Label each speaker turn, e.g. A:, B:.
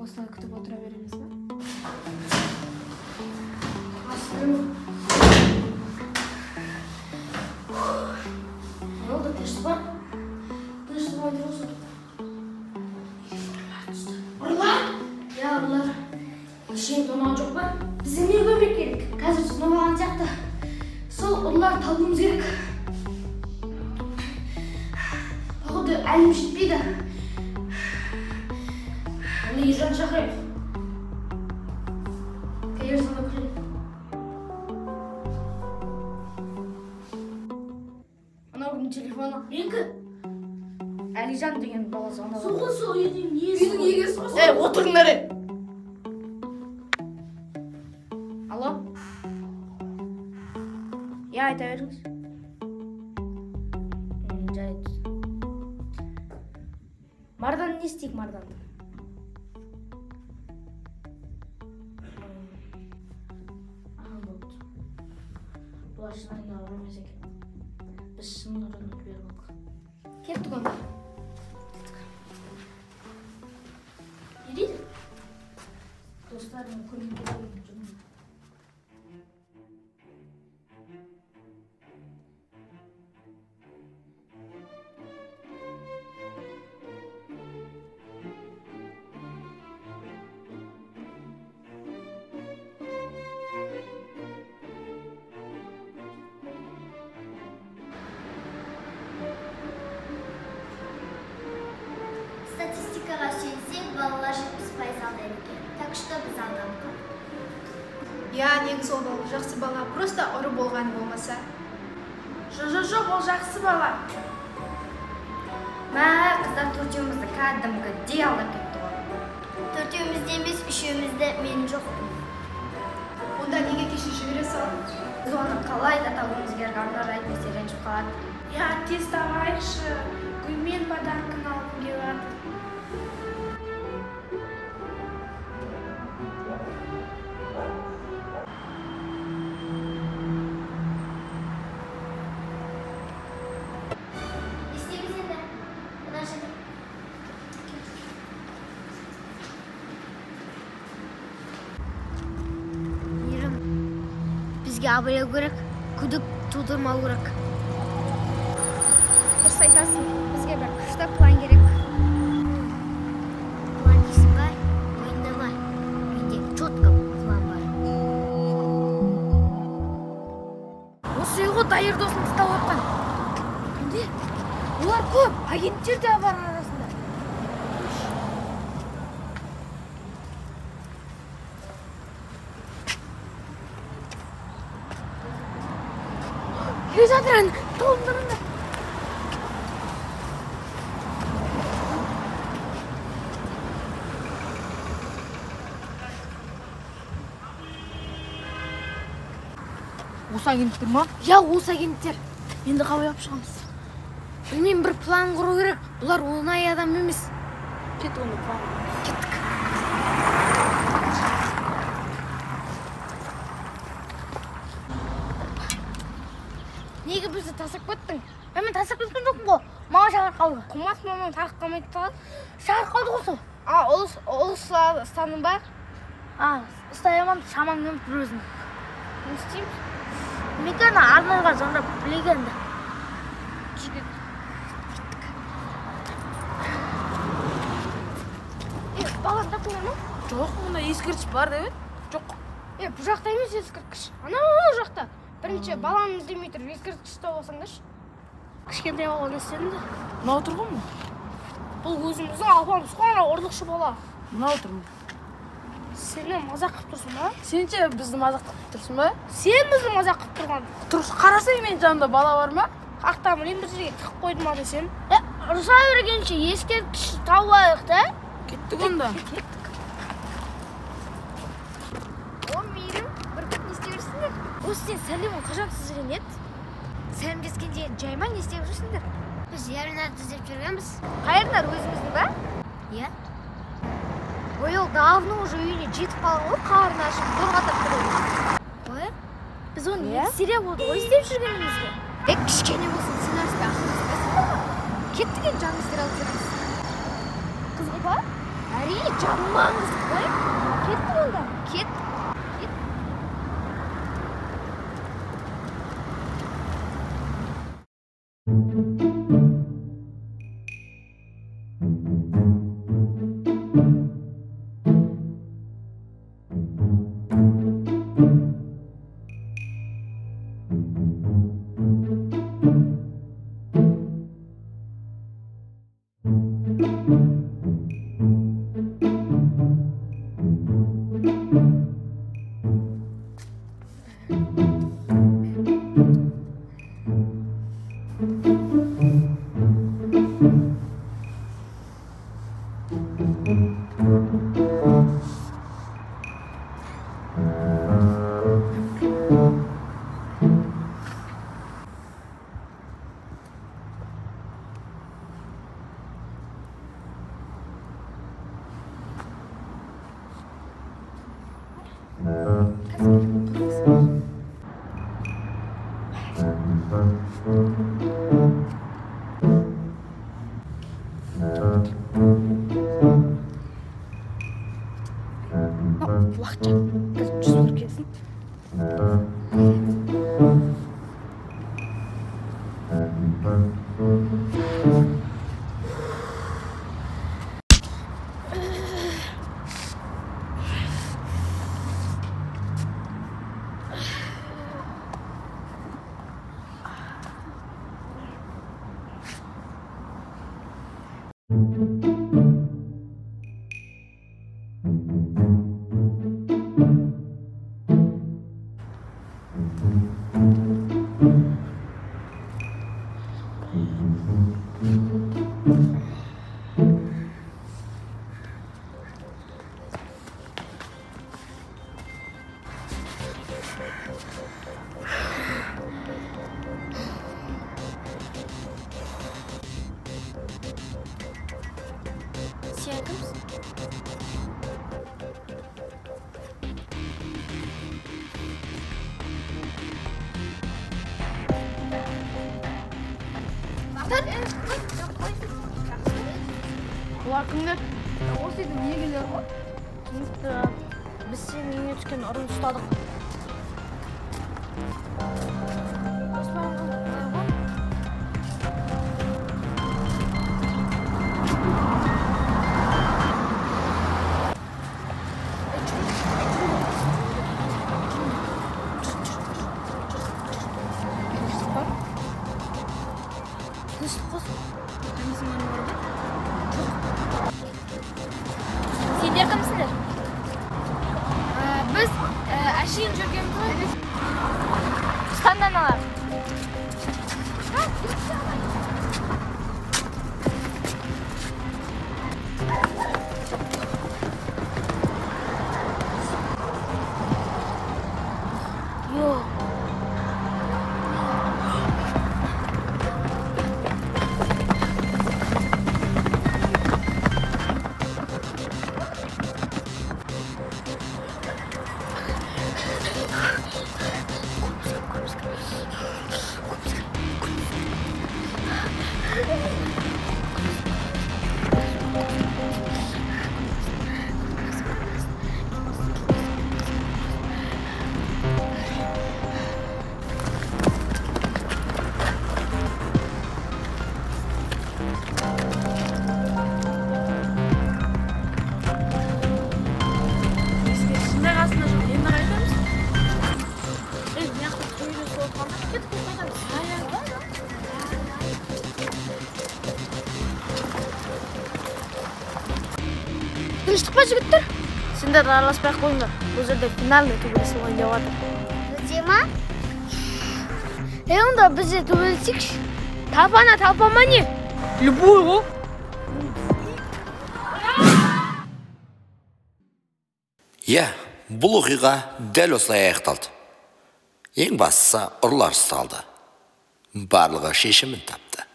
A: осылай күтіп отыра береміз бе?
B: Ne oldu? Testi var. Testi var diyorsun. Oralar. Ya oralar. Şey donan çok var. Bize niye görmek gerek? Қазір сынамаған сияқты. Сол onlar табуымыз керек. Походу әлім жетпейді. Оны ержан шақырайық. Ержанға кірейік. Анауның телефоны. Менікі? Әлижан деген бала звондап. Соғысы үйдің иесі. Үйдің егесі ғой. Отырыңдар. Алло? Я айта беріңіз. Жарайды. Мардан не істейік Марданды? Болды. Бұлар шынайына ұрмас екен. Біз шын ұрынып бердік. Кеттік онда. Не дейді? Достарым көмекке келген жұмыс.
C: Статистикаға сүйенсек, балалар 70% алды екен. Так что біз алданып қалдық.
A: Я, негізі ол жақсы бала, просто ұры болған болмаса. Жоқ, ол жақсы бала.
C: Мә, қыздар төртеумізді кәдімгі дей алдап кетті ғой. Төртеумізде емес, үшеумізді мен жоқпын.
A: Онда неге кеше жібере салдың?
C: Біз оны қалай да табуымыз керек, арлар әйтмесе ренжіп қалады.
A: Я, тез табайықшы. Гүлмен подаркын алып келеді.
C: Бізге абырау керек, күдік тудырмау керек.
A: Дұрыс айтасың, бізге бір күшті план керек.
C: План дейсің ба? Ойындала. Менде четко план бар.
A: Осы үйге дайыр досын ұстап отқан. Кімде? Олар көп, агенттер де бар арасында. Жатырын, толымдырында.
B: Осы агенттер ма?
A: Я, осы агенттер. Енді қалай алып шығамыз? Білмеймін, бір план құру керек. Бұлар оңай адам емес.
B: Кет оны план.
A: Кеттік. Неге бізді тасып кеттің? Мен тасып кеткен жоқпын ғой. Маған шағыр қалды.
B: Құмас мамам тағып қалмайды тағады.
A: Шағыр қалды ғой сол.
B: Ол ұстаның ба?
A: Ұстай аман шамаң өмір бір өзің.
B: Не істейміз?
A: Мекені арналға звондап білегенді. Баланы тапылар ма?
B: Жоқ, онда ескерткіш бар деп еді? Жоқ.
A: Бұл жақта емес ескерткіш. Анау жақта. Бірінші баланы іздемей тұрып ескерткіш тауып кішкентай бала не істедіңдер?
B: Мынау тұрғын мı?
A: Бұл өзіміздің алпамыз қой, ана ұрлықшы бала.
B: Мынау тұрмын.
A: Сені мазақ қылып тұрсың ба?
B: Сен ше бізді мазақ қылып тұрсың ба?
A: Сен бізді мазақ қылып тұрған.
B: Тұрыс, қарасай мен жанымда бала бар ма?
A: Қақтамын, бір жерге тығып қойдым ма десем? Ұрса бергенше ескерткіш тауып та?
B: Кеттік онда.
A: О, мейірім, бір күн не істеп жүрсіңдер? Осы сен сәлемін қажансыз жүрген еді? Сәлемдескенде жайма не істеп жүрсіңдер?
C: Біз ярынарды іздеп жүргенбіз.
A: Қайырнар өзіміздің ба?
C: Иә.
A: Ой, ол давно уже үйіне жетіп қалған ғой, қарын ашып, зорғатап тұрады.
C: Ой?
A: Біз оны не серия болды ғой іздеп жүргенімізге. Кішкене болсын, сен арасында ақылдасың ба? Кеттік енді жаңа істер алып жүреміз. Қызғы ба? Әрине, жанмаңыз, қой. Кетті онда. Кет.
B: Уақытша қазір жүз бір келсін.
C: Sen kimsin?
B: Олар кімдер?
A: Осы үйдің егелері ғой.
B: Түсінікті. Біз сенің үйіңе түскен ұрын ұстадық.
A: Сендер кімсіңдер? Біз әшейін жүргенбіз. Қыстаннан алар.
B: Тыныштық па, жігіттер? Сендер араласпай қойыңдар. Бұл жерде финальный төбелес ойнап жатыр.
C: Бізде ма?
B: Онда біз де төбелесейікші. Талпама не? Любой ғой.
D: Иә, бұл оқиға дәл осылай аяқталды. Ең бастысы ұрылар ұсталды. Барлығы шешімін тапты.